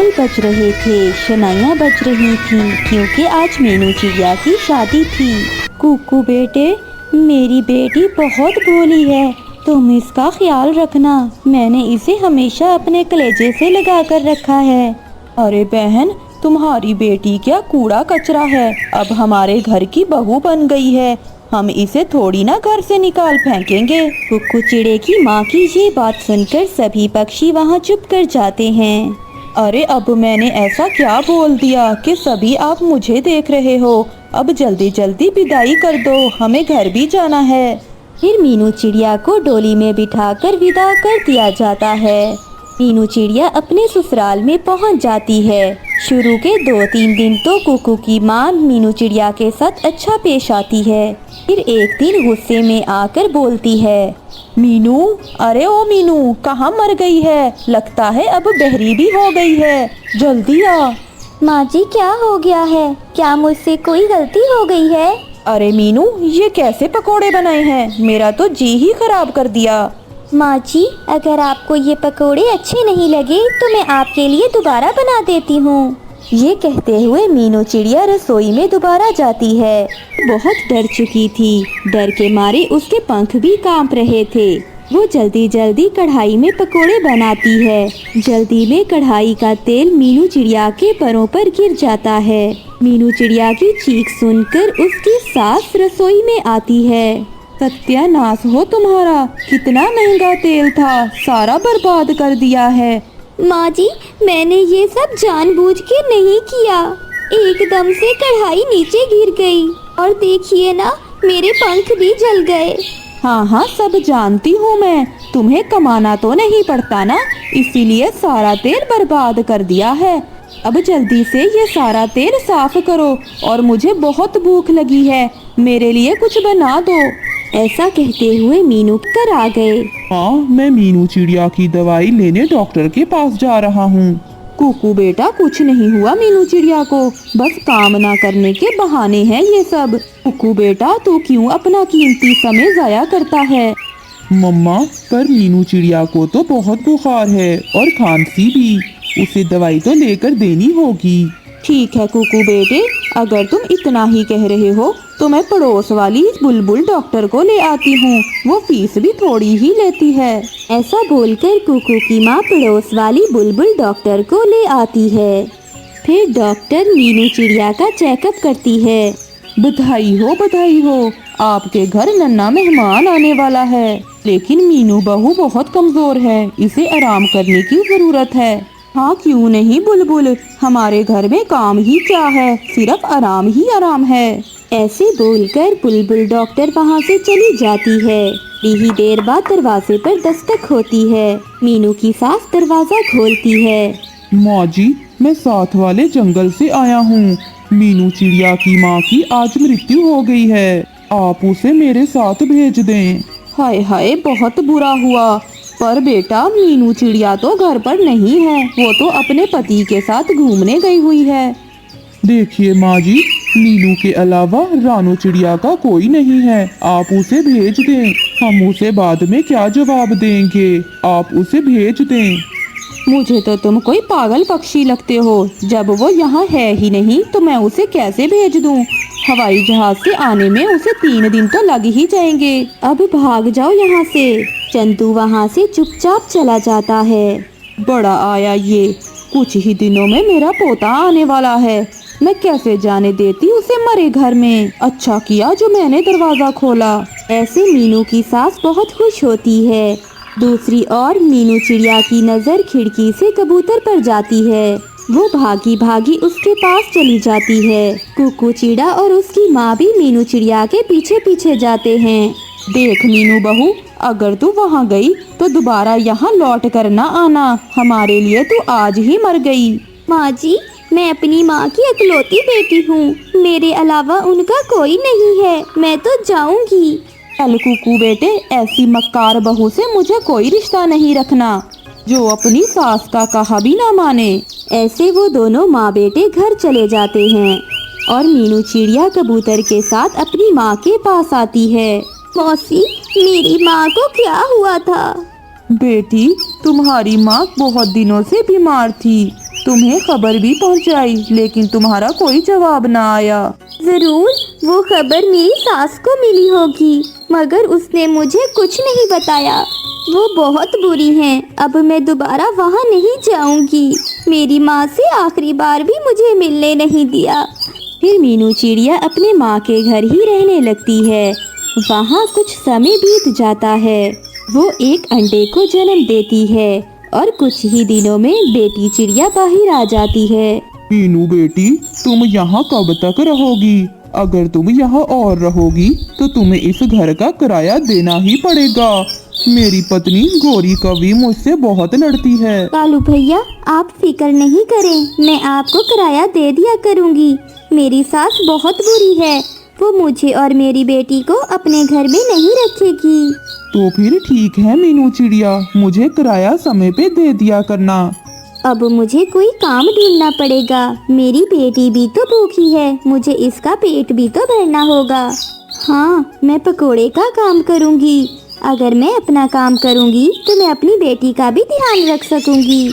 ढोल बज रहे थे, शनाइयाँ बज रही थीं, क्योंकि आज मीनू चिड़िया की शादी थी। कुकू बेटे, मेरी बेटी बहुत भोली है, तुम इसका ख्याल रखना। मैंने इसे हमेशा अपने कलेजे से लगा कर रखा है। अरे बहन, तुम्हारी बेटी क्या कूड़ा कचरा है, अब हमारे घर की बहू बन गई है, हम इसे थोड़ी ना घर से निकाल फेंकेंगे। कुक्कू चिड़े की माँ की ये बात सुनकर सभी पक्षी वहाँ चुप कर जाते हैं। अरे अब मैंने ऐसा क्या बोल दिया कि सभी आप मुझे देख रहे हो? अब जल्दी जल्दी विदाई कर दो, हमें घर भी जाना है। फिर मीनू चिड़िया को डोली में बिठाकर विदा कर दिया जाता है। मीनू चिड़िया अपने ससुराल में पहुंच जाती है। शुरू के 2-3 दिन तो कुकू की माँ मीनू चिड़िया के साथ अच्छा पेश आती है। फिर एक दिन गुस्से में आकर बोलती है, मीनू, अरे ओ मीनू, कहाँ मर गई है? लगता है अब बहरी भी हो गई है, जल्दी आ। माँ जी, क्या हो गया है? क्या मुझसे कोई गलती हो गई है? अरे मीनू, ये कैसे पकोड़े बनाए हैं? मेरा तो जी ही खराब कर दिया। माँ जी, अगर आपको ये पकोड़े अच्छे नहीं लगे तो मैं आपके लिए दोबारा बना देती हूँ। ये कहते हुए मीनू चिड़िया रसोई में दोबारा जाती है। बहुत डर चुकी थी, डर के मारे उसके पंख भी कांप रहे थे। वो जल्दी जल्दी कढ़ाई में पकोड़े बनाती है। जल्दी में कढ़ाई का तेल मीनू चिड़िया के पैरों पर गिर जाता है। मीनू चिड़िया की चीख सुनकर उसकी सास रसोई में आती है। सत्यानाश हो तुम्हारा, कितना महंगा तेल था, सारा बर्बाद कर दिया है। माँ जी, मैंने ये सब जानबूझ के नहीं किया, एकदम से कढ़ाई नीचे गिर गई और देखिए ना, मेरे पंख भी जल गए। हाँ हाँ, सब जानती हूँ मैं, तुम्हें कमाना तो नहीं पड़ता ना, इसीलिए सारा तेल बर्बाद कर दिया है। अब जल्दी से ये सारा तेल साफ करो और मुझे बहुत भूख लगी है, मेरे लिए कुछ बना दो। ऐसा कहते हुए मीनू कर आ गए। हाँ, मैं मीनू चिड़िया की दवाई लेने डॉक्टर के पास जा रहा हूँ। कुकू बेटा, कुछ नहीं हुआ मीनू चिड़िया को, बस काम ना करने के बहाने हैं ये सब। कुकू बेटा, तू क्यों अपना कीमती समय जाया करता है? मम्मा, पर मीनू चिड़िया को तो बहुत बुखार है और खांसी भी, उसे दवाई तो लेकर देनी होगी। ठीक है कुकू बेटे, अगर तुम इतना ही कह रहे हो तो मैं पड़ोस वाली बुलबुल डॉक्टर को ले आती हूँ, वो फीस भी थोड़ी ही लेती है। ऐसा बोलकर कुकू की माँ पड़ोस वाली बुलबुल डॉक्टर को ले आती है। फिर डॉक्टर मीनू चिड़िया का चेकअप करती है। बधाई हो, आपके घर नन्हा मेहमान आने वाला है, लेकिन मीनू बहू बहुत कमजोर है, इसे आराम करने की जरूरत है। हाँ क्यों नहीं बुलबुल, हमारे घर में काम ही क्या है, सिर्फ आराम ही आराम है। ऐसे बोलकर बुलबुल डॉक्टर वहाँ से चली जाती है। थोड़ी ही देर बाद दरवाजे पर दस्तक होती है। मीनू की सास दरवाजा खोलती है। माँ जी, मैं साथ वाले जंगल से आया हूँ। मीनू चिड़िया की माँ की आज मृत्यु हो गई है, आप उसे मेरे साथ भेज दें। हाय हाय, बहुत बुरा हुआ, पर बेटा मीनू चिड़िया तो घर पर नहीं है, वो तो अपने पति के साथ घूमने गई हुई है। देखिए माँ जी, मीनू के अलावा रानू चिड़िया का कोई नहीं है, आप उसे भेज दें, हम उसे बाद में क्या जवाब देंगे, आप उसे भेज दें। मुझे तो तुम कोई पागल पक्षी लगते हो, जब वो यहाँ है ही नहीं तो मैं उसे कैसे भेज दूँ? हवाई जहाज से आने में उसे 3 दिन तो लग ही जाएंगे। अब भाग जाओ यहाँ से। चंदू वहाँ से चुपचाप चला जाता है। बड़ा आया ये, कुछ ही दिनों में मेरा पोता आने वाला है, मैं कैसे जाने देती उसे मरे घर में। अच्छा किया जो मैंने दरवाजा खोला। ऐसे मीनू की सास बहुत खुश होती है। दूसरी ओर मीनू चिड़िया की नज़र खिड़की से कबूतर पर जाती है। वो भागी भागी उसके पास चली जाती है। कुकू चिड़ा और उसकी माँ भी मीनू चिड़िया के पीछे पीछे जाते हैं। देख मीनू बहू, अगर तू वहाँ गई तो दोबारा यहाँ लौट कर ना आना, हमारे लिए तू आज ही मर गई। माँ जी, मैं अपनी माँ की इकलौती बेटी हूँ, मेरे अलावा उनका कोई नहीं है, मैं तो जाऊँगी। चल कुकू बेटे, ऐसी मक्कार बहू से मुझे कोई रिश्ता नहीं रखना, जो अपनी सास का कहा भी ना माने। ऐसे वो दोनों माँ बेटे घर चले जाते हैं और मीनू चिड़िया कबूतर के साथ अपनी माँ के पास आती है। मौसी, मेरी माँ को क्या हुआ था? बेटी, तुम्हारी माँ बहुत दिनों से बीमार थी, तुम्हें खबर भी पहुंचाई, लेकिन तुम्हारा कोई जवाब ना आया। जरूर वो खबर मेरी सास को मिली होगी, मगर उसने मुझे कुछ नहीं बताया। वो बहुत बुरी हैं। अब मैं दोबारा वहाँ नहीं जाऊंगी। मेरी माँ से आखिरी बार भी मुझे मिलने नहीं दिया। फिर मीनू चिड़िया अपने माँ के घर ही रहने लगती है। वहाँ कुछ समय बीत जाता है। वो एक अंडे को जन्म देती है और कुछ ही दिनों में बेटी चिड़िया बाहर आ जाती है। मीनू बेटी, तुम यहाँ कब तक रहोगी? अगर तुम यहाँ और रहोगी तो तुम्हें इस घर का किराया देना ही पड़ेगा। मेरी पत्नी गौरी कवि मुझसे बहुत लड़ती है। कालू भैया, आप फिक्र नहीं करें, मैं आपको किराया दे दिया करूँगी। मेरी सास बहुत बुरी है, वो मुझे और मेरी बेटी को अपने घर में नहीं रखेगी। तो फिर ठीक है मीनू चिड़िया, मुझे किराया समय पे दे दिया करना। अब मुझे कोई काम ढूंढना पड़ेगा। मेरी बेटी भी तो भूखी है, मुझे इसका पेट भी तो भरना होगा। हाँ, मैं पकोड़े का काम करूँगी। अगर मैं अपना काम करूँगी तो मैं अपनी बेटी का भी ध्यान रख सकूँगी।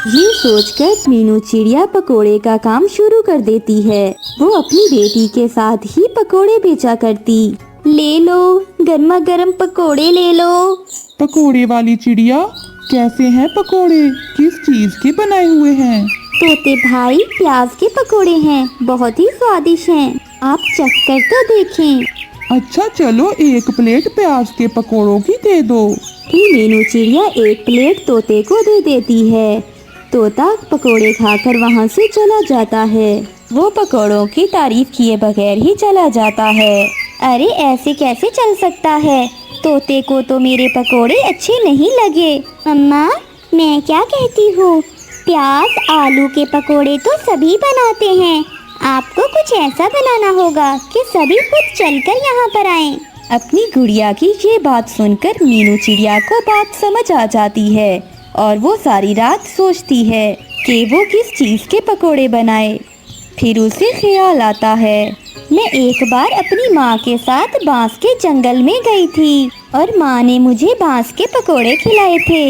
ये सोचकर मीनू चिड़िया पकोड़े का काम शुरू कर देती है। वो अपनी बेटी के साथ ही पकोड़े बेचा करती। ले लो, गर्मा गर्म पकोड़े ले लो। पकोड़े वाली चिड़िया, कैसे हैं पकोड़े? किस चीज के बनाए हुए हैं? तोते भाई, प्याज के पकोड़े हैं, बहुत ही स्वादिष्ट हैं। आप चख कर तो देखें। अच्छा चलो, एक प्लेट प्याज के पकोड़ों की दे दो। फिर मीनू चिड़िया एक प्लेट तोते को दे देती है। तोता पकोड़े खाकर वहाँ से चला जाता है। वो पकोड़ों की तारीफ किए बगैर ही चला जाता है। अरे ऐसे कैसे चल सकता है? तोते को तो मेरे पकोड़े अच्छे नहीं लगे। मम्मा, मैं क्या कहती हूँ, प्याज आलू के पकोड़े तो सभी बनाते हैं। आपको कुछ ऐसा बनाना होगा कि सभी खुद चलकर यहाँ पर आएं। अपनी गुड़िया की ये बात सुनकर मीनू चिड़िया को बात समझ आ जाती है और वो सारी रात सोचती है कि वो किस चीज़ के पकोड़े बनाए। फिर उसे ख्याल आता है, मैं एक बार अपनी माँ के साथ बांस के जंगल में गई थी और माँ ने मुझे बांस के पकोड़े खिलाए थे।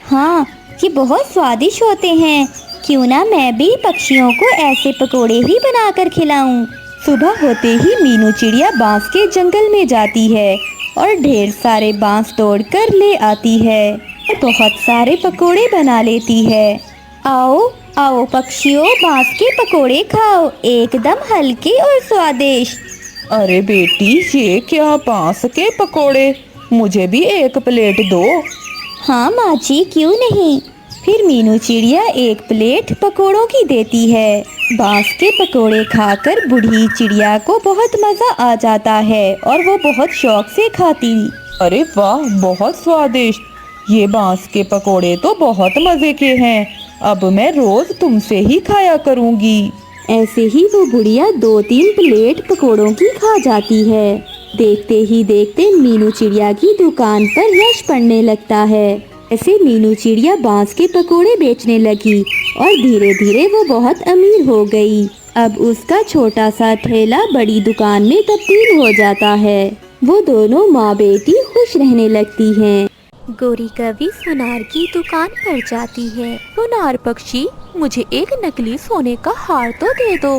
हाँ, ये बहुत स्वादिष्ट होते हैं। क्यों ना मैं भी पक्षियों को ऐसे पकोड़े ही बनाकर खिलाऊं। सुबह होते ही मीनू चिड़िया बांस के जंगल में जाती है और ढेर सारे बांस तोड़कर ले आती है और बहुत सारे पकोड़े बना लेती है। आओ आओ पक्षियों, बांस के पकोड़े खाओ, एकदम हल्के और स्वादिष्ट। अरे बेटी, ये क्या बांस के पकोड़े? मुझे भी एक प्लेट दो। हाँ माँ जी, क्यों नहीं। फिर मीनू चिड़िया एक प्लेट पकोड़ों की देती है। बांस के पकोड़े खाकर बूढ़ी चिड़िया को बहुत मज़ा आ जाता है और वो बहुत शौक से खाती। अरे वाह, बहुत स्वादिष्ट। ये बांस के पकोड़े तो बहुत मज़े के हैं। अब मैं रोज तुमसे ही खाया करूँगी। ऐसे ही वो बुढ़िया 2-3 प्लेट पकोड़ों की खा जाती है। देखते ही देखते मीनू चिड़िया की दुकान पर यश पड़ने लगता है। ऐसे मीनू चिड़िया बांस के पकोड़े बेचने लगी और धीरे धीरे वो बहुत अमीर हो गई। अब उसका छोटा सा ठेला बड़ी दुकान में तब्दील हो जाता है। वो दोनों माँ बेटी खुश रहने लगती हैं। गौरी कवि सुनार की दुकान पर जाती है। सुनार पक्षी, मुझे एक नकली सोने का हार तो दे दो।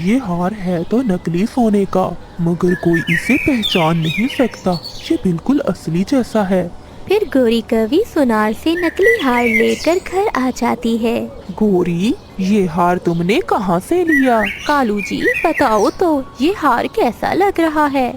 ये हार है तो नकली सोने का, मगर कोई इसे पहचान नहीं सकता। ये बिल्कुल असली जैसा है। फिर गौरी कवि सुनार से नकली हार लेकर घर आ जाती है। गौरी, ये हार तुमने कहाँ से लिया? कालू जी, बताओ तो ये हार कैसा लग रहा है?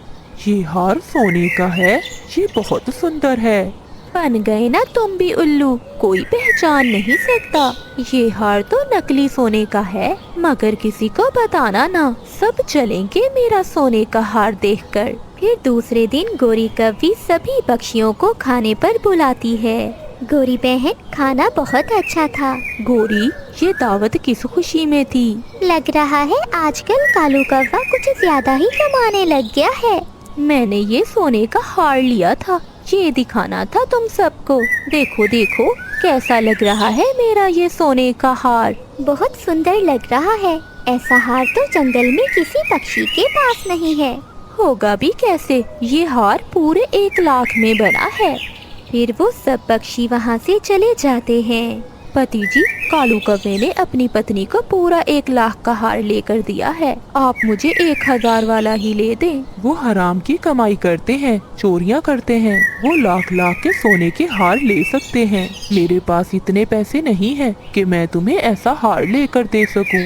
ये हार सोने का है। ये बहुत सुंदर है। बन गए ना तुम भी उल्लू, कोई पहचान नहीं सकता। ये हार तो नकली सोने का है, मगर किसी को बताना ना, सब चलेंगे मेरा सोने का हार देखकर। फिर दूसरे दिन गौरी कवि सभी पक्षियों को खाने पर बुलाती है। गौरी बहन, खाना बहुत अच्छा था। गौरी, ये दावत किस खुशी में थी? लग रहा है आजकल कालू कौवा कुछ ज्यादा ही कमाने लग गया है। मैंने ये सोने का हार लिया था, ये दिखाना था तुम सबको। देखो देखो कैसा लग रहा है मेरा ये सोने का हार। बहुत सुंदर लग रहा है। ऐसा हार तो जंगल में किसी पक्षी के पास नहीं है। होगा भी कैसे, ये हार पूरे 1 लाख में बना है। फिर वो सब पक्षी वहाँ से चले जाते हैं। पति जी, कालू कौवे ने अपनी पत्नी को पूरा 1 लाख का हार लेकर दिया है। आप मुझे 1000 वाला ही ले दें। वो हराम की कमाई करते हैं, चोरियां करते हैं। वो लाख लाख के सोने के हार ले सकते हैं। मेरे पास इतने पैसे नहीं हैं कि मैं तुम्हें ऐसा हार लेकर दे सकूं।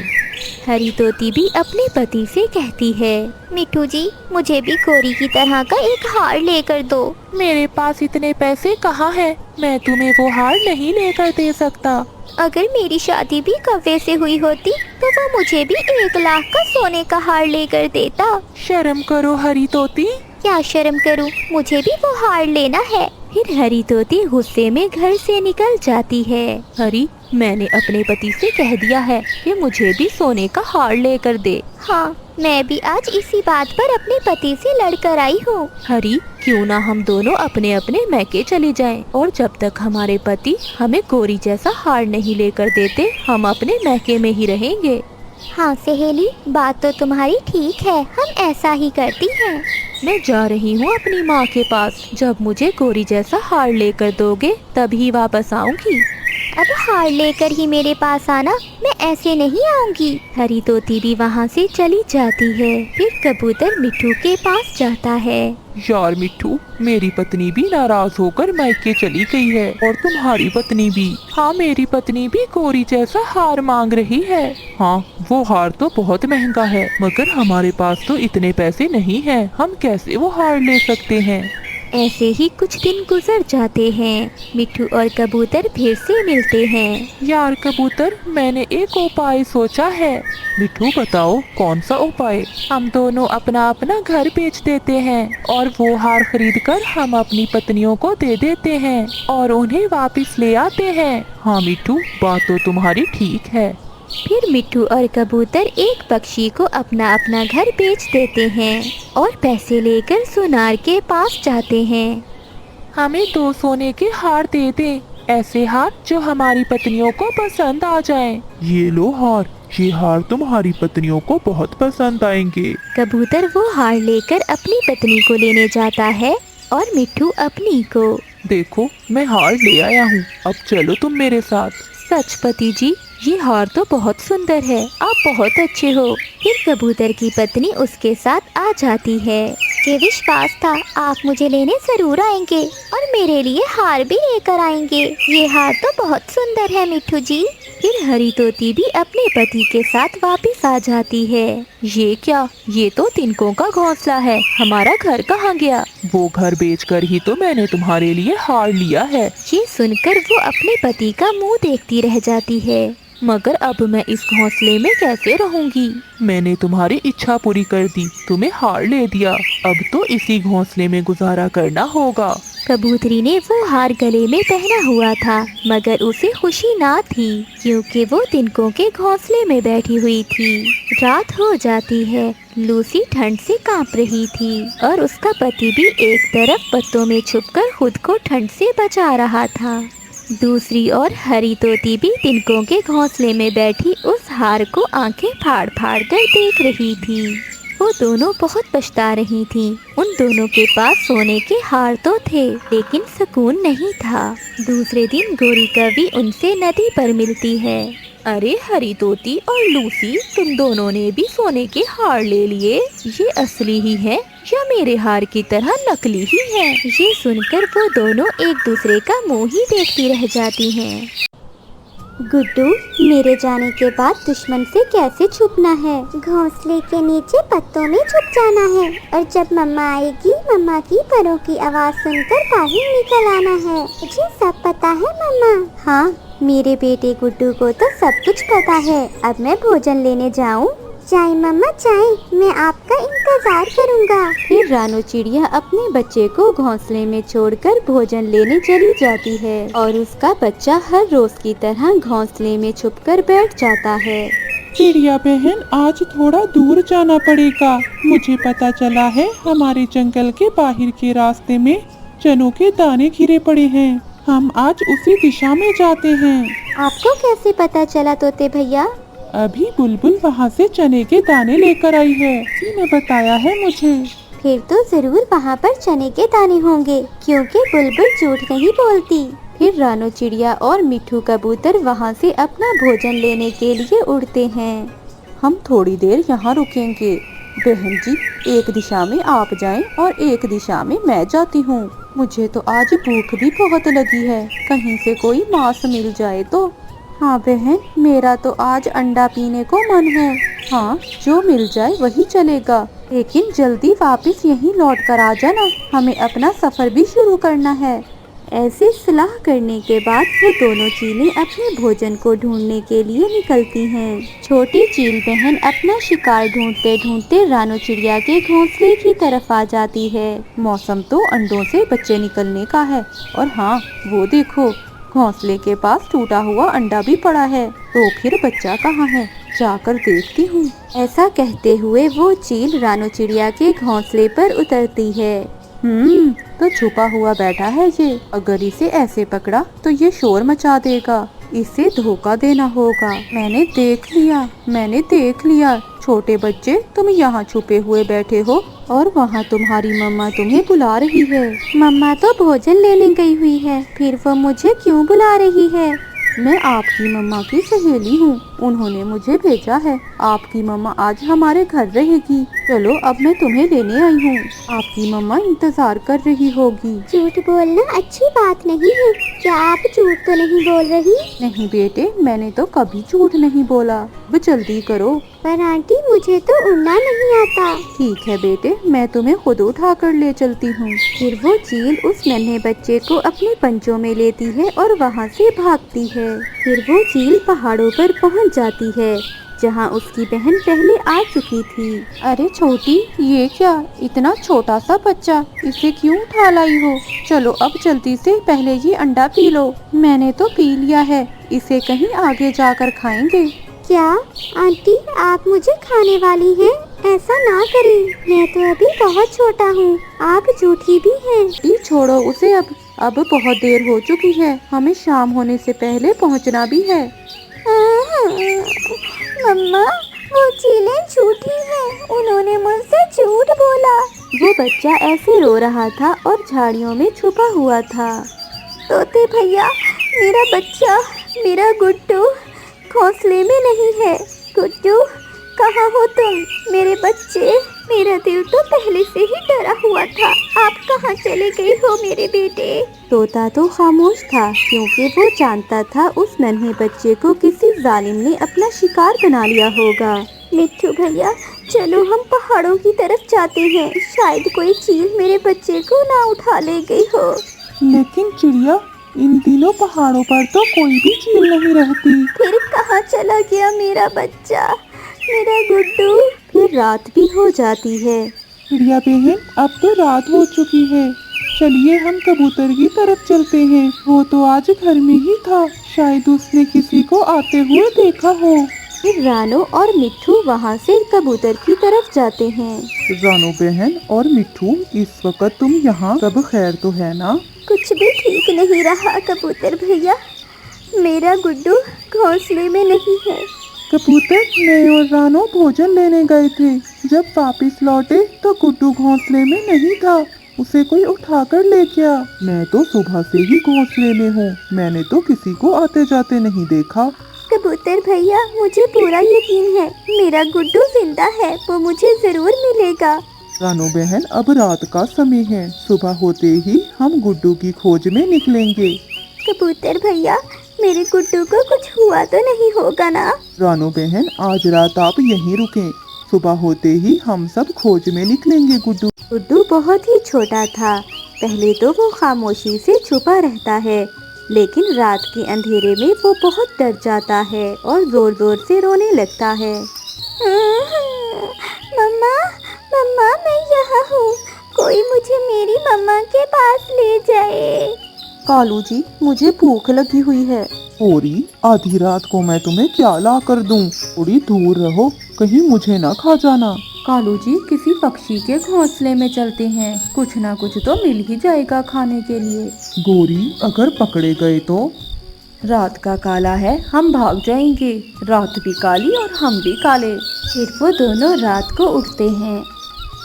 हरी तोती भी अपने पति से कहती है, मिट्ठू जी मुझे भी गोरी की तरह का एक हार लेकर दो। मेरे पास इतने पैसे कहाँ हैं? मैं तुम्हें वो हार नहीं लेकर दे सकता। अगर मेरी शादी भी कौवे से हुई होती तो वो मुझे भी 1 लाख का सोने का हार लेकर देता। शर्म करो हरी तोती। क्या शर्म करूं? मुझे भी वो हार लेना है। फिर हरी तोती गुस्से में घर से निकल जाती है। हरी, मैंने अपने पति से कह दिया है कि मुझे भी सोने का हार लेकर दे। हाँ, मैं भी आज इसी बात पर अपने पति से लड़कर आई हूँ। हरी, क्यों ना हम दोनों अपने अपने मैके चले जाएं और जब तक हमारे पति हमें गोरी जैसा हार नहीं लेकर देते हम अपने मैके में ही रहेंगे। हाँ सहेली, बात तो तुम्हारी ठीक है, हम ऐसा ही करती हैं। मैं जा रही हूँ अपनी माँ के पास। जब मुझे गोरी जैसा हार लेकर दोगे तभी वापस आऊँगी। अब हार लेकर ही मेरे पास आना, मैं ऐसे नहीं आऊंगी। हरी तोती भी वहाँ से चली जाती है। फिर कबूतर मिट्ठू के पास जाता है। यार मिट्ठू, मेरी पत्नी भी नाराज होकर मायके चली गई है और तुम्हारी पत्नी भी। हाँ, मेरी पत्नी भी गोरी जैसा हार मांग रही है। हाँ, वो हार तो बहुत महंगा है, मगर हमारे पास तो इतने पैसे नहीं हैं। हम कैसे वो हार ले सकते हैं? ऐसे ही कुछ दिन गुजर जाते हैं। मिट्ठू और कबूतर फिर से मिलते हैं। यार कबूतर, मैंने एक उपाय सोचा है। मिट्ठू बताओ, कौन सा उपाय? हम दोनों अपना अपना घर बेच देते हैं और वो हार खरीदकर हम अपनी पत्नियों को दे देते हैं और उन्हें वापस ले आते हैं। हाँ मिट्ठू, बात तो तुम्हारी ठीक है। फिर मिट्ठू और कबूतर एक पक्षी को अपना अपना घर बेच देते हैं और पैसे लेकर सुनार के पास जाते हैं। हमें 2 सोने के हार दे दे, ऐसे हार जो हमारी पत्नियों को पसंद आ जाएं। ये लो हार, ये हार तुम्हारी पत्नियों को बहुत पसंद आएंगे। कबूतर वो हार लेकर अपनी पत्नी को लेने जाता है और मिट्ठू अपनी को। देखो, मैं हार ले आया हूँ, अब चलो तुम मेरे साथ। सच पति जी, ये हार तो बहुत सुंदर है, आप बहुत अच्छे हो। फिर कबूतर की पत्नी उसके साथ आ जाती है। ये विश्वास था आप मुझे लेने जरूर आएंगे और मेरे लिए हार भी लेकर आएंगे। ये हार तो बहुत सुंदर है मिट्ठू जी। फिर हरी तोती भी अपने पति के साथ वापस आ जाती है। ये क्या? ये तो तिनकों का घोंसला है, हमारा घर कहाँ गया? वो घर बेचकर ही तो मैंने तुम्हारे लिए हार लिया है। ये सुनकर वो अपने पति का मुंह देखती रह जाती है। मगर अब मैं इस घोंसले में कैसे रहूंगी? मैंने तुम्हारी इच्छा पूरी कर दी, तुम्हें हार ले दिया, अब तो इसी घोंसले में गुजारा करना होगा। कबूतरी ने वो हार गले में पहना हुआ था, मगर उसे खुशी ना थी क्योंकि वो तिनकों के घोंसले में बैठी हुई थी। रात हो जाती है। लूसी ठंड से कांप रही थी और उसका पति भी एक तरफ पत्तों में छुपकर खुद को ठंड से बचा रहा था। दूसरी ओर हरी तोती भी तिनकों के घोंसले में बैठी उस हार को आंखें फाड़ फाड़ कर देख रही थी। वो दोनों बहुत पछता रही थीं। उन दोनों के पास सोने के हार तो थे, लेकिन सुकून नहीं था। दूसरे दिन गोरी कवि उनसे नदी पर मिलती है। अरे हरी तोती और लूसी, तुम दोनों ने भी सोने के हार ले लिए। ये असली ही है या मेरे हार की तरह नकली ही है? ये सुनकर वो दोनों एक दूसरे का मुंह ही देखती रह जाती हैं। गुड्डू, मेरे जाने के बाद दुश्मन से कैसे छुपना है? घोंसले के नीचे पत्तों में छुप जाना है और जब मम्मा आएगी, मम्मा की परों की आवाज सुनकर बाहर निकल आना है। मुझे सब पता है मम्मा। हाँ, मेरे बेटे गुड्डू को तो सब कुछ पता है। अब मैं भोजन लेने जाऊँ? जाए मम्मा जाए, मैं आपका इंतजार करूँगा। फिर रानू चिड़िया अपने बच्चे को घोंसले में छोड़कर भोजन लेने चली जाती है और उसका बच्चा हर रोज की तरह घोंसले में छुपकर बैठ जाता है। चिड़िया बहन, आज थोड़ा दूर जाना पड़ेगा। मुझे पता चला है हमारे जंगल के बाहर के रास्ते में चनों के दाने घिरे पड़े हैं। हम आज उसी दिशा में जाते हैं। आपको कैसे पता चला तोते भैया? अभी बुलबुल वहाँ से चने के दाने लेकर आई है, किसी ने बताया है मुझे। फिर तो जरूर वहाँ पर चने के दाने होंगे, क्योंकि बुलबुल झूठ नहीं बोलती। फिर रानो चिड़िया और मिट्ठू कबूतर वहाँ से अपना भोजन लेने के लिए उड़ते हैं। हम थोड़ी देर यहाँ रुकेंगे। बहन जी, एक दिशा में आप जाएं और एक दिशा में मैं जाती हूँ। मुझे तो आज भूख भी बहुत लगी है, कहीं से कोई मांस मिल जाए तो। हाँ बहन, मेरा तो आज अंडा पीने को मन है। हाँ, जो मिल जाए वही चलेगा, लेकिन जल्दी वापस यहीं लौट कर आ जाना, हमें अपना सफर भी शुरू करना है। ऐसे सलाह करने के बाद वो दोनों चीलें अपने भोजन को ढूंढने के लिए निकलती हैं। छोटी चील बहन अपना शिकार ढूंढते ढूंढते रानो चिड़िया के घोंसले की तरफ आ जाती है। मौसम तो अंडों से बच्चे निकलने का है, और हाँ, वो देखो, घोंसले के पास टूटा हुआ अंडा भी पड़ा है। तो फिर बच्चा कहाँ है, जाकर देखती हूँ। ऐसा कहते हुए वो चील रानो चिड़िया के घोंसले पर उतरती है। तो छुपा हुआ बैठा है ये। अगर इसे ऐसे पकड़ा तो ये शोर मचा देगा, इसे धोखा देना होगा। मैंने देख लिया। छोटे बच्चे, तुम यहाँ छुपे हुए बैठे हो और वहाँ तुम्हारी मम्मा तुम्हें बुला रही है। मम्मा तो भोजन लेने गई हुई है, फिर वो मुझे क्यों बुला रही है? मैं आपकी मम्मा की सहेली हूँ, उन्होंने मुझे भेजा है। आपकी मम्मा आज हमारे घर रहेगी। चलो, अब मैं तुम्हें लेने आई हूँ। आपकी मम्मा इंतजार कर रही होगी। झूठ बोलना अच्छी बात नहीं है। क्या आप झूठ तो नहीं बोल रही? नहीं बेटे, मैंने तो कभी झूठ नहीं बोला। अब जल्दी करो। पर आंटी, मुझे तो उड़ना नहीं आता। ठीक है बेटे, मैं तुम्हें खुद उठा कर ले चलती हूँ। फिर वो चील उस नन्हे बच्चे को अपने पंजों में लेती है और वहाँ से भागती है। फिर वो चील पहाड़ों पर पहुँच जाती है, जहाँ उसकी बहन पहले आ चुकी थी। अरे छोटी, ये क्या, इतना छोटा सा बच्चा, इसे क्यों उठा लाई हो? चलो अब जल्दी से पहले ये अंडा पी लो। मैंने तो पी लिया है, इसे कहीं आगे जाकर खाएंगे। क्या आंटी, आप मुझे खाने वाली हैं? ऐसा ना करें, मैं तो अभी बहुत छोटा हूँ। आप झूठी भी हैं। ये छोड़ो उसे अब बहुत देर हो चुकी है, हमें शाम होने से पहले पहुँचना भी है। मम्मा, वो चीलें झूठी हैं, उन्होंने मुझसे झूठ बोला। वो बच्चा ऐसे रो रहा था और झाड़ियों में छुपा हुआ था। तोते भैया, मेरा बच्चा, मेरा गुड्डू घोंसले में नहीं है। गुड्डू, कहाँ हो तुम मेरे बच्चे? मेरा दिल तो पहले से ही डरा हुआ था। आप कहाँ चले गए हो मेरे बेटे? तोता तो खामोश था, क्योंकि वो जानता था उस नन्हे बच्चे को किसी जालिम ने अपना शिकार बना लिया होगा। मिट्ठू भैया, चलो हम पहाड़ों की तरफ जाते हैं, शायद कोई चील मेरे बच्चे को ना उठा ले गई हो। लेकिन चिड़िया, इन दिनों पहाड़ों पर तो कोई भी चील नहीं रहती। फिर कहाँ चला गया मेरा बच्चा, मेरा गुड्डू? फिर रात भी हो जाती है। चिड़िया बहन, अब तो रात हो चुकी है, चलिए हम कबूतर की तरफ चलते हैं। वो तो आज घर में ही था, शायद उसने किसी को आते हुए देखा हो। फिर रानो और मिट्ठू वहाँ से कबूतर की तरफ जाते हैं। रानो बहन और मिट्ठू, इस वक्त तुम यहाँ, सब खैर तो है ना? कुछ भी ठीक नहीं रहा कबूतर भैया, मेरा गुड्डू घोंसले में नहीं है। कबूतर, मैं और रानो भोजन लेने गए थे, जब वापस लौटे तो गुड्डू घोंसले में नहीं था, उसे कोई उठाकर ले गया। मैं तो सुबह से ही घोंसले में हूँ, मैंने तो किसी को आते जाते नहीं देखा। कबूतर भैया, मुझे पूरा यकीन है मेरा गुड्डू जिंदा है, वो मुझे जरूर मिलेगा। रानो बहन, अब रात का समय है, सुबह होते ही हम गुड्डू की खोज में निकलेंगे। कबूतर भैया, मेरे गुड्डू को कुछ हुआ तो नहीं होगा ना? रानो बहन, आज रात आप यहीं रुकें, सुबह होते ही हम सब खोज में निकलेंगे। गुड्डू बहुत ही छोटा था, पहले तो वो खामोशी से छुपा रहता है, लेकिन रात के अंधेरे में वो बहुत डर जाता है और जोर जोर से रोने लगता है। मम्मा, मम्मा, मैं यहाँ हूँ, कोई मुझे मेरी मम्मा के पास ले जाए। कालू जी, मुझे भूख लगी हुई है। ओरी, आधी रात को मैं तुम्हें क्या ला कर दूं? थोड़ी दूर रहो, कहीं मुझे ना खा जाना। कालू जी, किसी पक्षी के घोंसले में चलते हैं, कुछ ना कुछ तो मिल ही जाएगा खाने के लिए। गोरी, अगर पकड़े गए तो? रात का काला है, हम भाग जाएंगे, रात भी काली और हम भी काले। फिर वो दोनों रात को उठते हैं।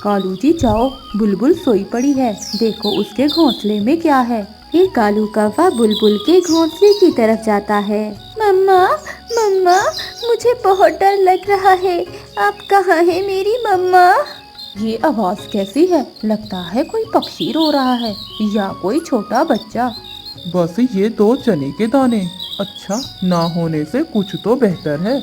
कालू जी जाओ, बुलबुल सोई पड़ी है, देखो उसके घोंसले में क्या है। फिर कालू कौवा बुलबुल के घोंसले की तरफ जाता है। मम्मा मम्मा, मुझे बहुत डर लग रहा है। आप कहाँ हैं मेरी मम्मा? ये आवाज़ कैसी है? लगता है कोई पक्षी रो रहा है या कोई छोटा बच्चा। बस ये 2 चने के दाने, अच्छा ना होने से कुछ तो बेहतर है।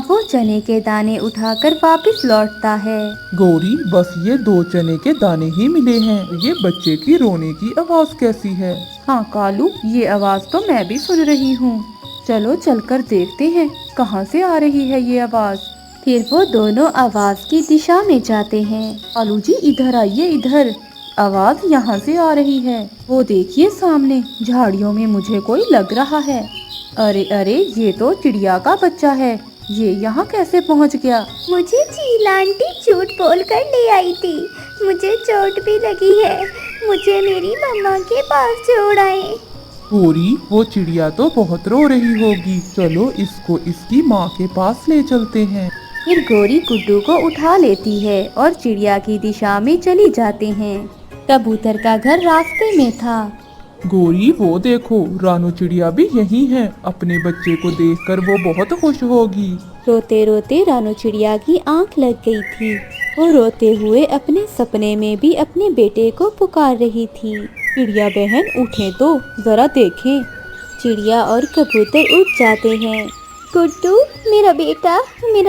वो चने के दाने उठाकर वापस लौटता है। गौरी, बस ये 2 चने के दाने ही मिले हैं। ये बच्चे की रोने की आवाज़ कैसी है? हाँ कालू, ये आवाज़ तो मैं भी सुन रही हूँ। चलो चलकर देखते हैं कहाँ से आ रही है ये आवाज़। फिर वो दोनों आवाज़ की दिशा में जाते हैं। कालू जी इधर आइए, इधर। आवाज़ यहाँ से आ रही है। वो देखिए सामने झाड़ियों में मुझे कोई लग रहा है। अरे अरे, ये तो चिड़िया का बच्चा है। ये यहाँ कैसे पहुँच गया? मुझे चील आंटी झूठ बोल कर ले आई थी। मुझे चोट भी लगी है। मुझे मेरी मम्मा के पास छोड़ आए। गौरी, वो चिड़िया तो बहुत रो रही होगी। चलो इसको इसकी माँ के पास ले चलते हैं। फिर गौरी गुड्डू को उठा लेती है और चिड़िया की दिशा में चली जाते हैं। कबूतर का घर रास्ते में था। गौरी, वो देखो रानू चिड़िया भी यही है। अपने बच्चे को देखकर वो बहुत खुश होगी। रोते रोते रानू चिड़िया की आंख लग गई थी। वो रोते हुए अपने सपने में भी अपने बेटे को पुकार रही थी। चिड़िया बहन उठे तो जरा देखें। चिड़िया और कबूतर उठ जाते हैं। गुड्डू, मेरा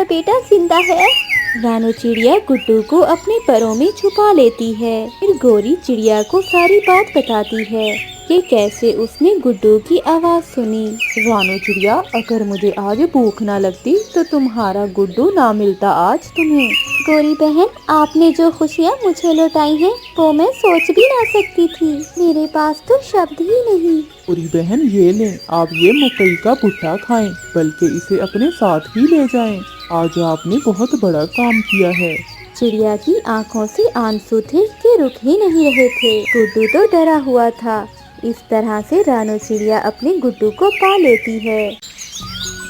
बेटा जिंदा है। रानू चिड़िया गुड्डू को अपने परों में छुपा लेती है। फिर गौरी चिड़िया को सारी बात बताती है कि कैसे उसने गुड्डू की आवाज़ सुनी। रानू चिड़िया, अगर मुझे आज भूख ना लगती तो तुम्हारा गुड्डू ना मिलता आज तुम्हें। गौरी बहन, आपने जो खुशियाँ मुझे लौटाई हैं वो मैं सोच भी ना सकती थी। मेरे पास तो शब्द ही नहीं। गौरी बहन, ये लें, आप ये मकई का भुट्टा खाएं, बल्कि इसे अपने साथ ही ले जाएं। आज आपने बहुत बड़ा काम किया है। चिड़िया की आंखों से आंसू थे कि रुक ही नहीं रहे थे। गुड्डू तो डरा हुआ था। इस तरह से रानू चिड़िया अपने गुड्डू को पा लेती है।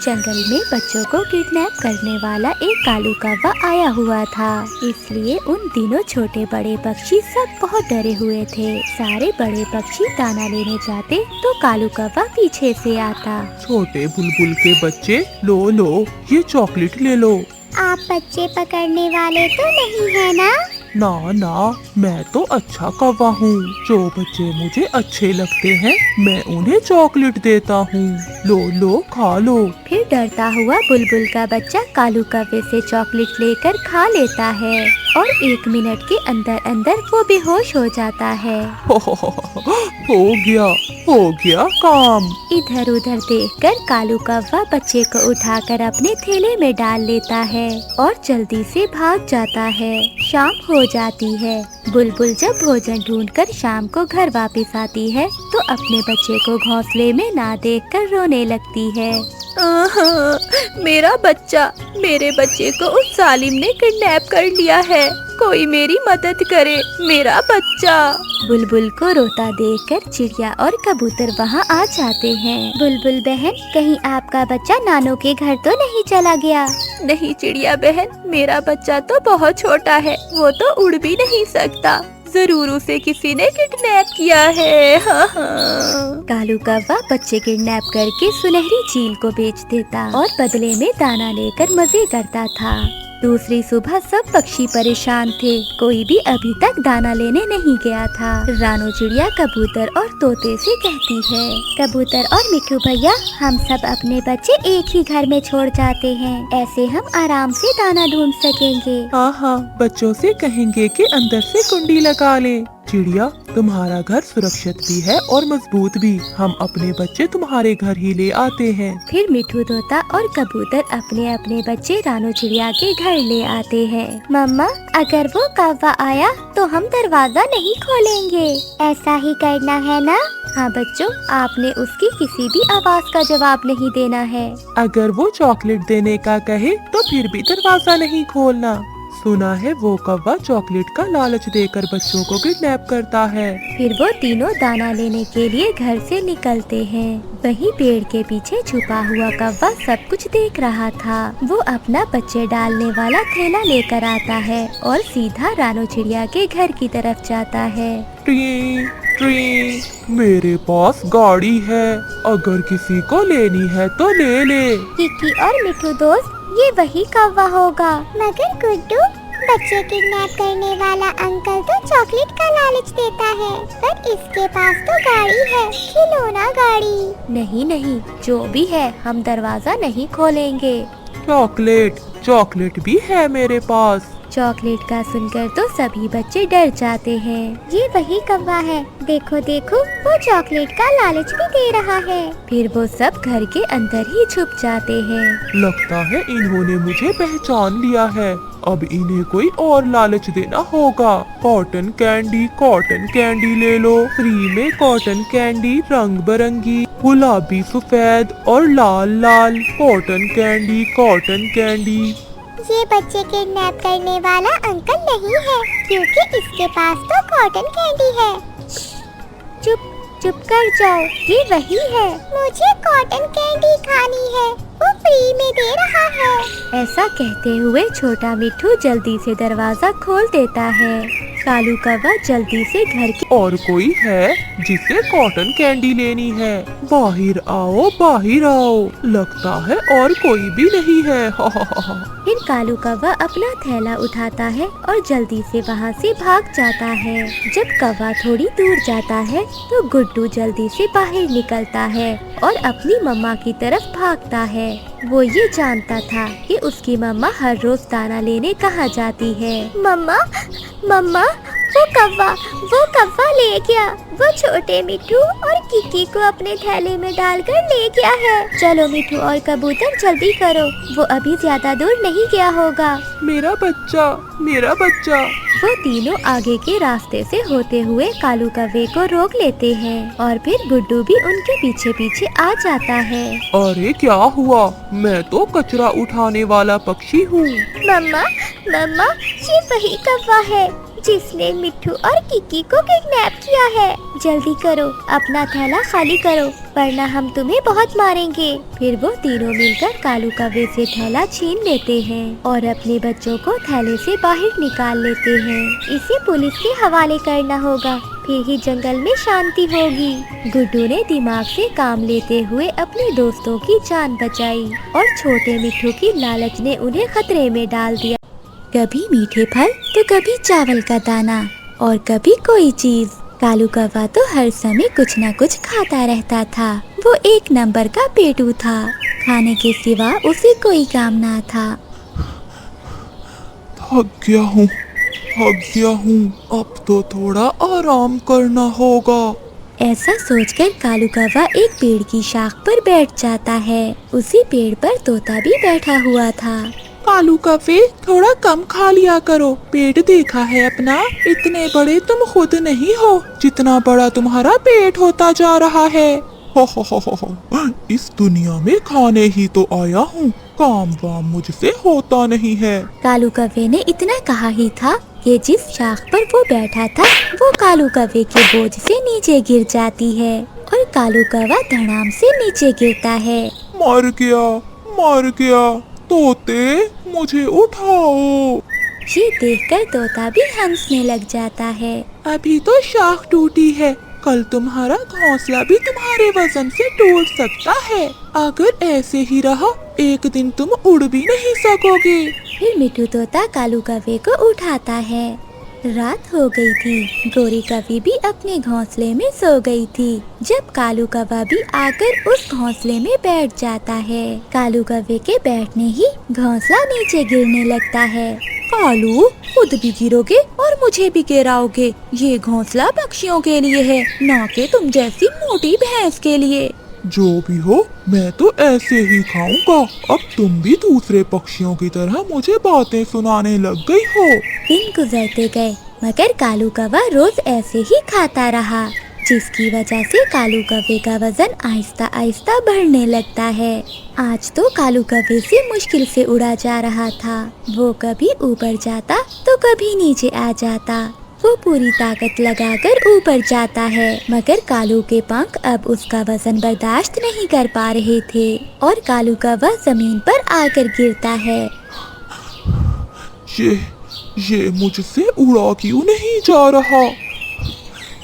जंगल में बच्चों को किडनैप करने वाला एक कालू कौवा आया हुआ था, इसलिए उन दिनों छोटे बड़े पक्षी सब बहुत डरे हुए थे। सारे बड़े पक्षी दाना लेने जाते तो कालू कौवा पीछे से आता। छोटे बुलबुल के बच्चे, लो ये चॉकलेट ले लो। आप बच्चे पकड़ने वाले तो नहीं है ना? ना, मैं तो अच्छा कौवा हूँ। जो बच्चे मुझे अच्छे लगते हैं मैं उन्हें चॉकलेट देता हूँ। लो खा लो। फिर डरता हुआ बुलबुल का बच्चा कालू कौवे से चॉकलेट लेकर खा लेता है और 1 मिनट के अंदर अंदर वो बेहोश हो जाता है। हो गया काम। इधर उधर देखकर कालू कौवा बच्चे को उठाकर अपने थैले में डाल लेता है और जल्दी से भाग जाता है। शाम हो जाती है। बुलबुल जब भोजन ढूंढकर शाम को घर वापस आती है तो अपने बच्चे को घोंसले में ना देखकर रोने लगती है। मेरा बच्चा, मेरे बच्चे को उस जालिम ने किडनैप कर लिया है। कोई मेरी मदद करे, मेरा बच्चा। बुलबुल को रोता देखकर चिड़िया और कबूतर वहाँ आ जाते हैं। बुलबुल बहन, कहीं आपका बच्चा नानू के घर तो नहीं चला गया? नहीं चिड़िया बहन, मेरा बच्चा तो बहुत छोटा है, वो तो उड़ भी नहीं सकता। जरूर उसे किसी ने किडनैप किया है। हाँ। कालू कौवा बच्चे किडनैप करके सुनहरी चील को बेच देता और बदले में दाना लेकर मजे करता था। दूसरी सुबह सब पक्षी परेशान थे। कोई भी अभी तक दाना लेने नहीं गया था। रानू चिड़िया कबूतर और तोते से कहती है, कबूतर और मिठू भैया, हम सब अपने बच्चे एक ही घर में छोड़ जाते हैं। ऐसे हम आराम से दाना ढूंढ सकेंगे। हाँ, बच्चों से कहेंगे कि अंदर से कुंडी लगा ले। चिड़िया, तुम्हारा घर सुरक्षित भी है और मजबूत भी। हम अपने बच्चे तुम्हारे घर ही ले आते हैं। फिर मिठू तोता और कबूतर अपने अपने बच्चे रानू चिड़िया के घर ले आते हैं। मम्मा, अगर वो कौवा आया तो हम दरवाजा नहीं खोलेंगे। ऐसा ही करना है ना? हाँ बच्चों, आपने उसकी किसी भी आवाज का जवाब नहीं देना है। अगर वो चॉकलेट देने का कहे तो फिर भी दरवाजा नहीं खोलना। सुना है वो कौवा चॉकलेट का लालच देकर बच्चों को किडनैप करता है। फिर वो तीनों दाना लेने के लिए घर से निकलते हैं। वहीं पेड़ के पीछे छुपा हुआ कौवा सब कुछ देख रहा था। वो अपना बच्चे डालने वाला थैला लेकर आता है और सीधा रानू चिड़िया के घर की तरफ जाता है। टी ट्री, मेरे पास गाड़ी है, अगर किसी को लेनी है तो ले ले। किकी और मिठू दोस्त, ये वही कौवा होगा। मगर गुड्डू, बच्चे किडनैप करने वाला अंकल तो चॉकलेट का लालच देता है, पर इसके पास तो गाड़ी है, खिलौना गाड़ी। नहीं नहीं, जो भी है हम दरवाजा नहीं खोलेंगे। चॉकलेट, चॉकलेट भी है मेरे पास। चॉकलेट का सुनकर तो सभी बच्चे डर जाते हैं। ये वही कौवा है, देखो देखो, वो चॉकलेट का लालच भी दे रहा है। फिर वो सब घर के अंदर ही छुप जाते हैं। लगता है इन्होंने मुझे पहचान लिया है, अब इन्हें कोई और लालच देना होगा। कॉटन कैंडी ले लो, फ्री में कॉटन कैंडी रंग बिरंगी, गुलाबी सफेद और लाल लाल। Cotton candy. ये बच्चे किडनैप करने वाला अंकल नहीं है, क्योंकि इसके पास तो कॉटन कैंडी है। चुप कर जाओ, ये वही है। मुझे कॉटन कैंडी खानी है, वो फ्री में दे रहा है। ऐसा कहते हुए छोटा मिठू जल्दी से दरवाजा खोल देता है। कालू कौवा जल्दी से घर की और कोई है जिसे कॉटन कैंडी लेनी है? बाहर आओ, लगता है और कोई भी नहीं है। फिर कालू कौवा अपना थैला उठाता है और जल्दी से वहाँ से भाग जाता है। जब कौवा थोड़ी दूर जाता है तो गुड्डू जल्दी से बाहर निकलता है और अपनी मम्मा की तरफ भागता है। वो ये जानता था कि उसकी मम्मा हर रोज दाना लेने कहाँ जाती है। मम्मा, वो कौवा ले गया। वो छोटे मिठू और किकी को अपने थैले में डालकर ले गया है। चलो मिठू और कबूतर, जल्दी करो, वो अभी ज्यादा दूर नहीं गया होगा। मेरा बच्चा। वो तीनों आगे के रास्ते से होते हुए कालू कौवे को रोक लेते हैं और फिर गुड्डू भी उनके पीछे पीछे आ जाता है। अरे क्या हुआ? मैं तो कचरा उठाने वाला पक्षी हूँ। मम्मा, ये वही कौवा है जिसने मिठू और किकी को किडनैप किया है। जल्दी करो, अपना थैला खाली करो, वरना हम तुम्हें बहुत मारेंगे। फिर वो तीनों मिलकर कालू कौवे से थैला छीन लेते हैं और अपने बच्चों को थैले से बाहर निकाल लेते हैं। इसे पुलिस के हवाले करना होगा, फिर ही जंगल में शांति होगी। गुड्डू ने दिमाग से काम लेते हुए अपने दोस्तों की जान बचाई और छोटे मिठू की लालच ने उन्हें खतरे में डाल दिया। कभी मीठे फल तो कभी चावल का दाना और कभी कोई चीज। कालू कौवा तो हर समय कुछ न कुछ खाता रहता था। वो एक नंबर का पेटू था, खाने के सिवा उसे कोई काम ना था। थक गया हूँ, अब तो थोड़ा आराम करना होगा। ऐसा सोचकर कालू कौवा एक पेड़ की शाख पर बैठ जाता है। उसी पेड़ पर तोता भी बैठा हुआ था। कालू कौवे, थोड़ा कम खा लिया करो, पेट देखा है अपना, इतने बड़े तुम खुद नहीं हो जितना बड़ा तुम्हारा पेट होता जा रहा है। इस दुनिया में खाने ही तो आया हूँ, काम वाम मुझसे होता नहीं है। कालू कौवे ने इतना कहा ही था कि जिस शाख पर वो बैठा था वो कालू कौवे के बोझ से नीचे गिर जाती है और कालू कौवा धड़ाम से नीचे गिरता है। मर गया, तोते मुझे उठाओ। ये देखकर तोता भी हंसने लग जाता है। अभी तो शाख टूटी है, कल तुम्हारा घोंसला भी तुम्हारे वजन से टूट सकता है। अगर ऐसे ही रहा एक दिन तुम उड़ भी नहीं सकोगे। फिर मिठू तोता कालू कौवे को उठाता है। रात हो गई थी। गोरी कौवी भी अपने घोंसले में सो गई थी। जब कालू कौवा भी आकर उस घोंसले में बैठ जाता है। कालू कौवे के बैठने ही घोंसला नीचे गिरने लगता है। कालू, खुद भी गिरोगे और मुझे भी गिराओगे। ये घोंसला पक्षियों के लिए है, ना कि तुम जैसी मोटी भैंस के लिए। जो भी हो, मैं तो ऐसे ही खाऊंगा। अब तुम भी दूसरे पक्षियों की तरह मुझे बातें सुनाने लग गई हो। दिन गुजरते गए मगर कालू कौवा रोज ऐसे ही खाता रहा, जिसकी वजह से कालू कौवे का वजन आहिस्ता आहिस्ता बढ़ने लगता है। आज तो कालू कौवे से मुश्किल से उड़ा जा रहा था। वो कभी ऊपर जाता तो कभी नीचे आ जाता। वो पूरी ताकत लगाकर ऊपर जाता है मगर कालू के पंख अब उसका वजन बर्दाश्त नहीं कर पा रहे थे और कालू कौवा जमीन पर आकर गिरता है। ये मुझसे उड़ा क्यों नहीं जा रहा?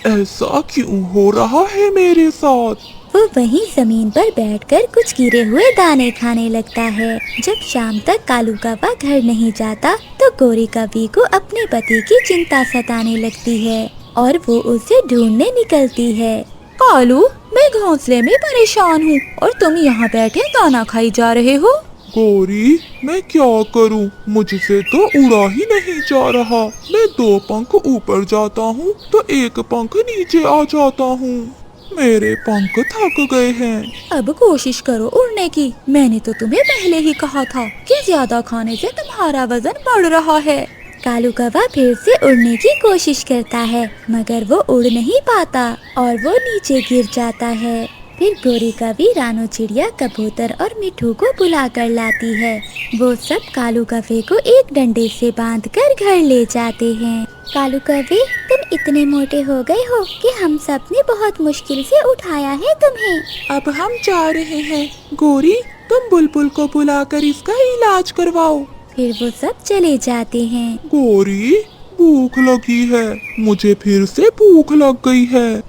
ऐसा क्यों हो रहा है मेरे साथ? वो वहीं जमीन पर बैठकर कुछ गिरे हुए दाने खाने लगता है। जब शाम तक कालू कौवा घर नहीं जाता तो गोरी कौवी को अपने पति की चिंता सताने लगती है और वो उसे ढूंढने निकलती है। कालू, मैं घोंसले में परेशान हूँ और तुम यहाँ बैठे दाना खाई जा रहे हो। गोरी, मैं क्या करूं? मुझसे तो उड़ा ही नहीं जा रहा। मैं 2 पंख ऊपर जाता हूँ तो 1 पंख नीचे आ जाता हूँ। मेरे पंख थक गए हैं। अब कोशिश करो उड़ने की। मैंने तो तुम्हें पहले ही कहा था कि ज्यादा खाने से तुम्हारा वजन बढ़ रहा है। कालू कौवा फिर से उड़ने की कोशिश करता है मगर वो उड़ नहीं पाता और वो नीचे गिर जाता है। फिर गोरी कौवी रानो चिड़िया, कबूतर और मिठू को बुला कर लाती है। वो सब कालू कौवे को एक डंडे से बांधकर घर ले जाते हैं। कालू कौवे, तुम इतने मोटे हो गए हो कि हम सब ने बहुत मुश्किल से उठाया है तुम्हें। अब हम जा रहे हैं। गोरी, तुम बुलबुल को बुलाकर इसका इलाज करवाओ। फिर वो सब चले जाते हैं। गोरी, भूख लगी है। मुझे फिर से भूख लग गई है।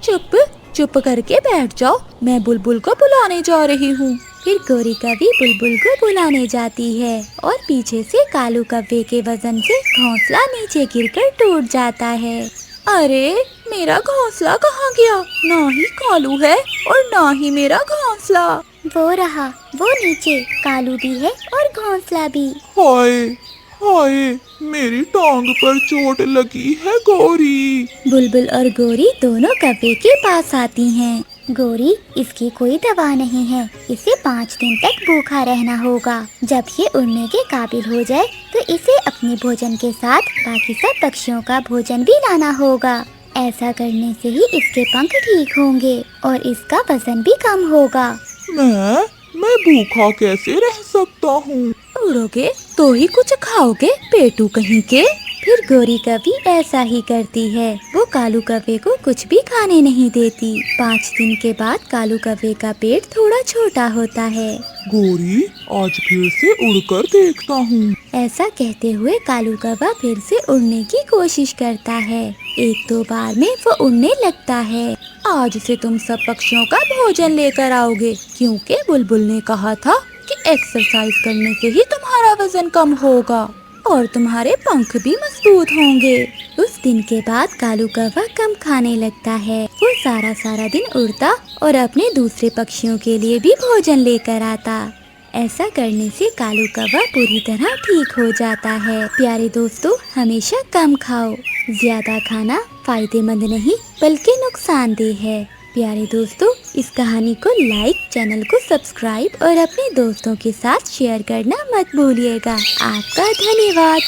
चुप करके बैठ जाओ, मैं बुलबुल को बुलाने जा रही हूँ। फिर गोरी कौवी बुलबुल को बुलाने जाती है और पीछे से कालू कौवे के वजन से घोंसला नीचे गिरकर टूट जाता है। अरे, मेरा घोंसला कहाँ गया? ना ही कालू है और ना ही मेरा घोंसला। वो रहा, वो नीचे कालू भी है और घोंसला भी। हाय हाय, मेरी टांग पर चोट लगी है गोरी। बुलबुल और गोरी दोनों कौवे के पास आती हैं। गोरी, इसकी कोई दवा नहीं है। इसे 5 दिन तक भूखा रहना होगा। जब ये उड़ने के काबिल हो जाए तो इसे अपने भोजन के साथ बाकी सब पक्षियों का भोजन भी लाना होगा। ऐसा करने से ही इसके पंख ठीक होंगे और इसका वजन भी कम होगा। मैं भूखा कैसे रह सकता हूँ? उड़ोगे तो ही कुछ खाओगे, पेटू कहीं के। फिर गोरी कौवी ऐसा ही करती है। वो कालू कौवे को कुछ भी खाने नहीं देती। 5 दिन के बाद कालू कौवे का पेट थोड़ा छोटा होता है। गोरी, आज फिर से उड़कर देखता हूँ। ऐसा कहते हुए कालू कौवा फिर से उड़ने की कोशिश करता है। 1-2 बार में वो उड़ने लगता है। आज से तुम सब पक्षियों का भोजन लेकर आओगे, क्योंकि बुलबुल ने कहा था कि एक्सरसाइज करने से ही तुम्हारा वजन कम होगा और तुम्हारे पंख भी मजबूत होंगे। उस दिन के बाद कालू कौवा कम खाने लगता है। वो सारा दिन उड़ता और अपने दूसरे पक्षियों के लिए भी भोजन लेकर आता। ऐसा करने से कालू कौवा पूरी तरह ठीक हो जाता है। प्यारे दोस्तों, हमेशा कम खाओ। ज्यादा खाना फायदेमंद नहीं बल्कि नुकसानदेह है। प्यारे दोस्तों, इस कहानी को लाइक, चैनल को सब्सक्राइब और अपने दोस्तों के साथ शेयर करना मत भूलिएगा। आपका धन्यवाद।